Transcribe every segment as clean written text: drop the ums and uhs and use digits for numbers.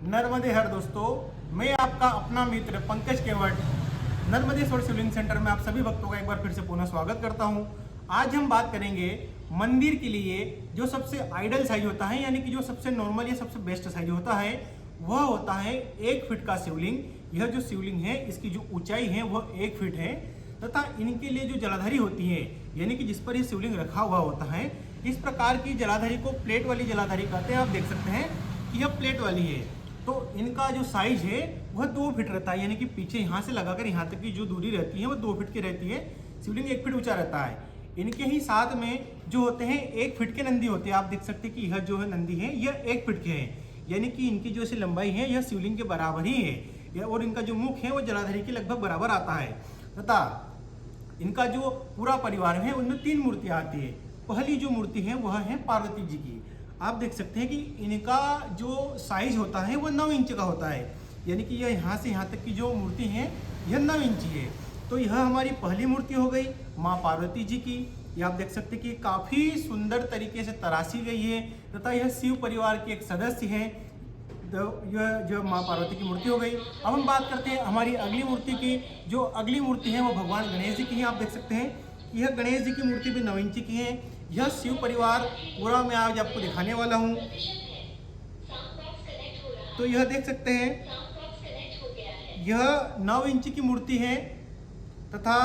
नर्मदे हर दोस्तों, मैं आपका अपना मित्र पंकज केवट नर्मदेश्वर शिवलिंग सेंटर में आप सभी भक्तों का एक बार फिर से पुनः स्वागत करता हूं। आज हम बात करेंगे मंदिर के लिए जो सबसे आइडल साइज होता है, यानी कि जो सबसे नॉर्मल या सबसे बेस्ट साइज होता है वह होता है 1 फीट का शिवलिंग। यह जो शिवलिंग है इसकी जो ऊंचाई है वह 1 फीट है तथा इनके लिए जो जलाधारी होती है, यानी कि जिस पर यह शिवलिंग रखा हुआ होता है, इस प्रकार की जलाधारी को प्लेट वाली जलाधारी कहते हैं। आप देख सकते हैं कि यह प्लेट वाली है, तो इनका जो साइज है वह 2 फीट रहता है, यानी कि पीछे यहाँ से लगाकर यहाँ तक की जो दूरी रहती है वह 2 फीट की रहती है। शिवलिंग 1 फीट ऊंचा रहता है। इनके ही साथ में जो होते हैं 1 फीट के नंदी होते हैं। आप देख सकते हैं कि यह जो है नंदी है यह 1 फीट के हैं, यानी कि इनकी जो सी लंबाई है यह शिवलिंग के बराबर ही है, और इनका जो मुख है वह जलाधारी के लगभग बराबर आता है। तथा इनका जो पूरा परिवार है उनमें 3 मूर्तियाँ आती है। पहली जो मूर्ति है वह है पार्वती जी की। आप देख सकते हैं कि इनका जो साइज होता है वह 9 इंच का होता है, यानी कि यह यहाँ से यहाँ तक की जो मूर्ति है यह 9 इंची है। तो यह हमारी पहली मूर्ति हो गई माँ पार्वती जी की। यह आप देख सकते हैं कि काफ़ी सुंदर तरीके से तराशी गई है तथा यह शिव परिवार के एक सदस्य हैं। तो यह जो माँ पार्वती की मूर्ति हो गई। अब हम बात करते हैं हमारी अगली मूर्ति की। जो अगली मूर्ति है वो भगवान गणेश जी की है। आप देख सकते हैं कि यह गणेश जी की मूर्ति भी 9 इंची की है। यह शिव परिवार पूरा मैं आज आपको दिखाने वाला हूँ। तो यह देख सकते हैं यह 9 इंच की मूर्ति है। तथा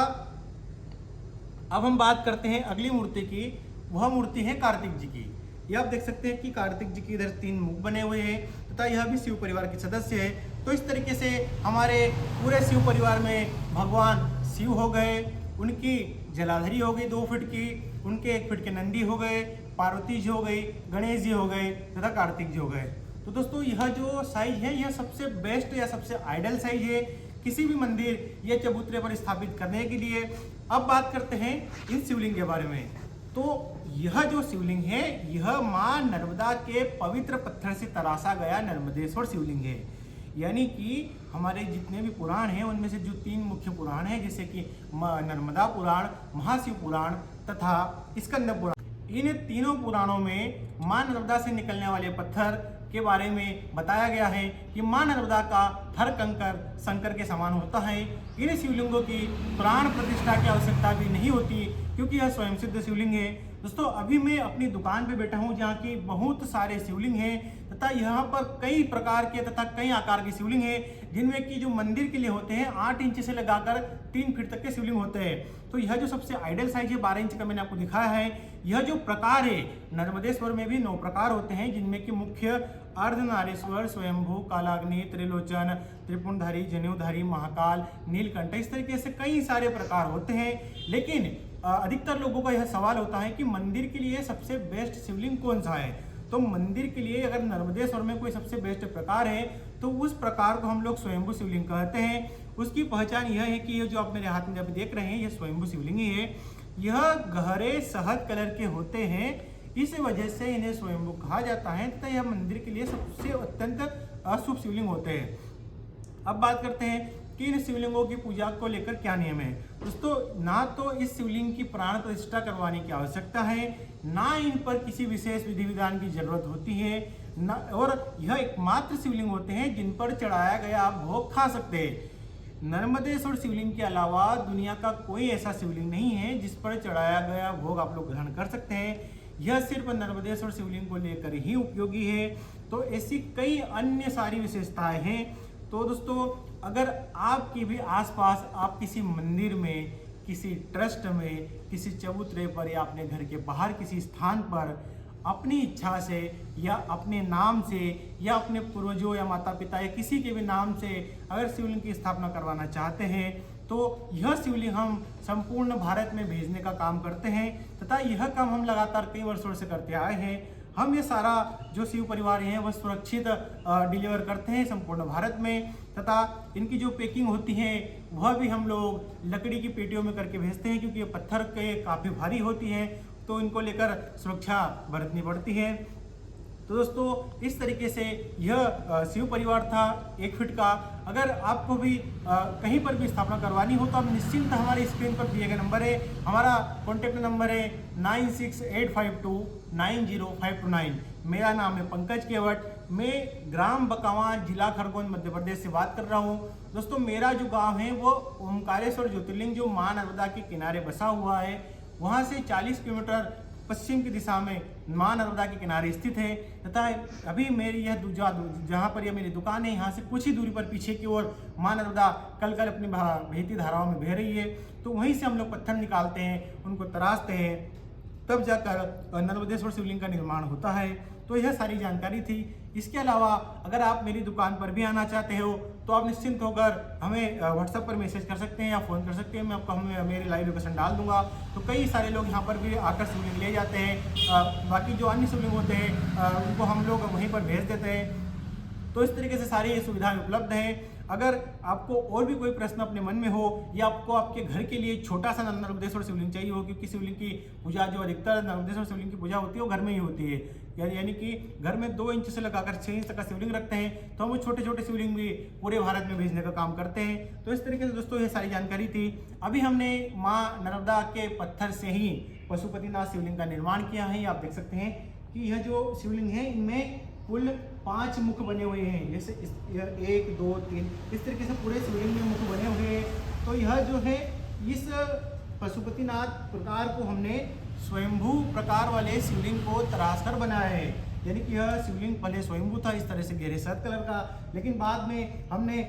अब हम बात करते हैं अगली मूर्ति की। वह मूर्ति है कार्तिक जी की। यह आप देख सकते हैं कि कार्तिक जी की इधर 3 मुख बने हुए हैं तथा यह भी शिव परिवार के सदस्य है। तो इस तरीके से हमारे पूरे शिव परिवार में भगवान शिव हो गए, उनकी जलाधारी हो गई 2 फीट की, उनके 1 फीट के नंदी हो गए, पार्वती जी हो गई, गणेश जी हो गए तथा कार्तिक जी हो गए। तो दोस्तों यह जो साइज है यह सबसे बेस्ट या सबसे आइडल साइज है किसी भी मंदिर या चबूतरे पर स्थापित करने के लिए। अब बात करते हैं इस शिवलिंग के बारे में। तो यह जो शिवलिंग है यह माँ नर्मदा के पवित्र पत्थर से तराशा गया नर्मदेश्वर शिवलिंग है, यानी कि हमारे जितने भी पुराण हैं उनमें से जो 3 मुख्य पुराण हैं, जैसे कि नर्मदा पुराण, महाशिव पुराण तथा स्कंद पुराण, इन तीनों पुराणों में माँ नर्मदा से निकलने वाले पत्थर के बारे में बताया गया है कि माँ नर्मदा का हर कंकर शंकर के समान होता है। इन शिवलिंगों की प्राण प्रतिष्ठा की आवश्यकता भी नहीं होती क्योंकि यह स्वयं सिद्ध शिवलिंग है। दोस्तों अभी मैं अपनी दुकान पे बैठा हूँ जहाँ की बहुत सारे शिवलिंग हैं तथा यहाँ पर कई प्रकार के तथा कई आकार के शिवलिंग हैं, जिनमें कि जो मंदिर के लिए होते हैं 8 इंच से लगाकर 3 फीट तक के शिवलिंग होते हैं। तो यह जो सबसे आइडल साइज है 12 इंच का मैंने आपको दिखाया है। यह जो प्रकार है नर्मदेश्वर में भी 9 प्रकार होते हैं, जिनमें कि मुख्य अर्धनारीश्वर, स्वयंभू, कालाग्नि, त्रिलोचन, त्रिपुंडधारी, जनेऊधारी, महाकाल, नीलकंठ, इस तरीके से कई सारे प्रकार होते हैं। लेकिन अधिकतर लोगों का यह सवाल होता है कि मंदिर के लिए सबसे बेस्ट शिवलिंग कौन सा है। तो मंदिर के लिए अगर नर्मदेश्वर में कोई सबसे बेस्ट प्रकार है तो उस प्रकार को हम लोग स्वयंभू शिवलिंग कहते हैं। उसकी पहचान यह है कि ये जो आप मेरे हाथ में अभी देख रहे हैं यह स्वयंभू शिवलिंग ही है। यह गहरे शहद कलर के होते हैं, इस वजह से इन्हें स्वयंभू कहा जाता है तथा यह मंदिर के लिए सबसे अत्यंत अशुभ शिवलिंग होते हैं। अब बात करते हैं कि इन शिवलिंगों की पूजा को लेकर क्या नियम है। दोस्तों ना तो इस शिवलिंग की प्राण प्रतिष्ठा करवाने की आवश्यकता है, ना इन पर किसी विशेष विधि विधान की जरूरत होती है, ना और यह एकमात्र शिवलिंग होते हैं जिन पर चढ़ाया गया आप भोग खा सकते हैं। नर्मदेश्वर शिवलिंग के अलावा दुनिया का कोई ऐसा शिवलिंग नहीं है जिस पर चढ़ाया गया भोग आप लोग ग्रहण कर सकते हैं। यह सिर्फ नर्मदेश्वर शिवलिंग को लेकर ही उपयोगी है। तो ऐसी कई अन्य सारी विशेषताएं हैं। तो दोस्तों अगर आपकी भी आसपास आप किसी मंदिर में, किसी ट्रस्ट में, किसी चबूतरे पर या अपने घर के बाहर किसी स्थान पर अपनी इच्छा से या अपने नाम से या अपने पूर्वजों या माता पिता या किसी के भी नाम से अगर शिवलिंग की स्थापना करवाना चाहते हैं तो यह शिवलिंग हम संपूर्ण भारत में भेजने का काम करते हैं तथा यह काम हम लगातार कई वर्षों से करते आए हैं। हम ये सारा जो शिव परिवार है वह सुरक्षित डिलीवर करते हैं संपूर्ण भारत में तथा इनकी जो पैकिंग होती है वह भी हम लोग लकड़ी की पेटियों में करके भेजते हैं, क्योंकि ये पत्थर के काफ़ी भारी होती है तो इनको लेकर सुरक्षा बरतनी पड़ती है। तो दोस्तों इस तरीके से यह शिव परिवार था 1 फीट का। अगर आपको भी कहीं पर भी स्थापना करवानी हो तो आप निश्चिंत हमारे स्क्रीन पर दिए गए नंबर है, हमारा कॉन्टैक्ट नंबर है 9685290529। मेरा नाम है पंकज केवट। मैं ग्राम बकावा, जिला खरगोन, मध्य प्रदेश से बात कर रहा हूँ। दोस्तों मेरा जो गांव है वो ओमकारेश्वर ज्योतिर्लिंग जो मां नर्मदा के किनारे बसा हुआ है, वहाँ से 40 किलोमीटर पश्चिम की दिशा में मां नर्मदा के किनारे स्थित है। तथा अभी मेरी यह जहाँ पर यह मेरी दुकान है, यहाँ से कुछ ही दूरी पर पीछे की ओर मां नर्मदा कल कल अपनी बहती धाराओं में बह रही है। तो वहीं से हम लोग पत्थर निकालते हैं, उनको तराशते हैं, तब जाकर नर्मदेश्वर शिवलिंग का निर्माण होता है। तो यह सारी जानकारी थी। इसके अलावा अगर आप मेरी दुकान पर भी आना चाहते हो तो आप निश्चिंत होकर हमें व्हाट्सएप पर मैसेज कर सकते हैं या फ़ोन कर सकते हैं। मैं आपको मेरी लाइव लोकेशन डाल दूंगा। तो कई सारे लोग यहाँ पर भी आकर शिवलिंग ले जाते हैं। बाकी जो अन्य शिवलिंग होते हैं उनको हम लोग वहीं पर भेज देते हैं। तो इस तरीके से सारी ये सुविधाएं उपलब्ध हैं। अगर आपको और भी कोई प्रश्न अपने मन में हो या आपको आपके घर के लिए छोटा सा नर्मदेश्वर शिवलिंग चाहिए हो, क्योंकि शिवलिंग की पूजा जो अधिकतर नर्मदेश्वर शिवलिंग की पूजा होती है वो घर में ही होती है, यानी कि घर में 2 इंच से लगाकर 6 इंच तक का शिवलिंग रखते हैं। तो हम वो छोटे छोटे शिवलिंग भी पूरे भारत में भेजने का काम करते हैं। तो इस तरीके से दोस्तों ये सारी जानकारी थी। अभी हमने माँ नर्मदा के पत्थर से ही पशुपतिनाथ शिवलिंग का निर्माण किया है। आप देख सकते हैं कि यह जो शिवलिंग है इनमें कुल 5 मुख बने हुए हैं। जैसे 1 2 3 इस तरीके से पूरे शिवलिंग में मुख बने हुए हैं। तो यह जो है इस पशुपतिनाथ प्रकार को हमने स्वयंभू प्रकार वाले शिवलिंग को तराश कर बनाया है। यानी कि यह शिवलिंग पहले स्वयंभू था इस तरह से गहरे सफेद कलर का, लेकिन बाद में हमने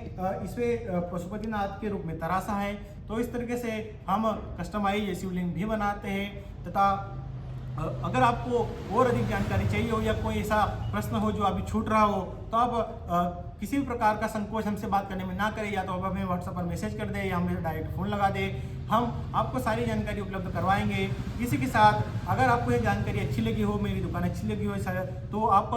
इसे पशुपतिनाथ के रूप में तराशा है। तो इस तरीके से हम कस्टमाइज शिवलिंग भी बनाते हैं। तथा अगर आपको और अधिक जानकारी चाहिए हो या कोई ऐसा प्रश्न हो जो अभी छूट रहा हो, तो आप किसी भी प्रकार का संकोच हमसे बात करने में ना करें। या तो आप हमें व्हाट्सएप पर मैसेज कर दें या हमें डायरेक्ट फ़ोन लगा दें, हम आपको सारी जानकारी उपलब्ध करवाएंगे। इसी के साथ अगर आपको ये जानकारी अच्छी लगी हो, मेरी दुकान अच्छी लगी हो तो आप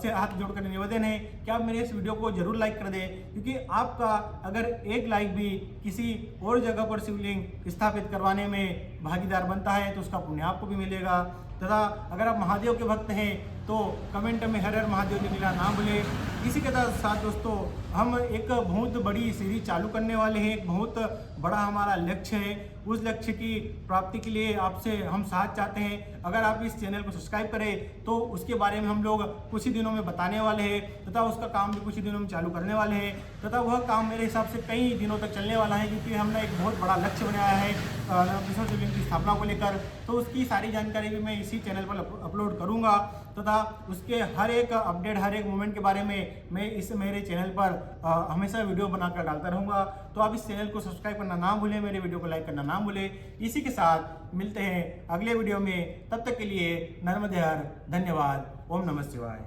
से हाथ जोड़कर निवेदन है कि आप मेरे इस वीडियो को जरूर लाइक कर दें, क्योंकि आपका अगर एक लाइक भी किसी और जगह पर शिवलिंग स्थापित करवाने में भागीदार बनता है तो उसका पुण्य आपको भी मिलेगा। तथा अगर आप महादेव के भक्त हैं तो कमेंट में हर हर महादेव लिखना ना भूलें। इसी के साथ दोस्तों हम एक बहुत बड़ी सीरीज चालू करने वाले हैं। एक बहुत बड़ा हमारा लक्ष्य है। उस लक्ष्य की प्राप्ति के लिए आपसे हम साथ चाहते हैं। अगर आप इस चैनल को सब्सक्राइब करें तो उसके बारे में हम लोग कुछ ही दिनों में बताने वाले हैं तथा उसका काम भी कुछ ही दिनों में चालू करने वाले हैं। तथा वह काम मेरे हिसाब से कई दिनों तक चलने वाला है, क्योंकि हमने एक बहुत बड़ा लक्ष्य बनाया है नर्मदेश्वर शिवलिंग की स्थापना को लेकर। तो उसकी सारी जानकारी भी मैं इसी चैनल पर अपलोड करूँगा तथा उसके हर एक अपडेट, हर एक मोमेंट के बारे में मैं इस मेरे चैनल पर हमेशा वीडियो बनाकर डालता रहूँगा। तो आप इस चैनल को सब्सक्राइब करना ना भूलें, मेरे वीडियो को लाइक करना ना भूलें। इसी के साथ मिलते हैं अगले वीडियो में। तब तक के लिए नर्मदे हर। धन्यवाद। ओम नमः शिवाय।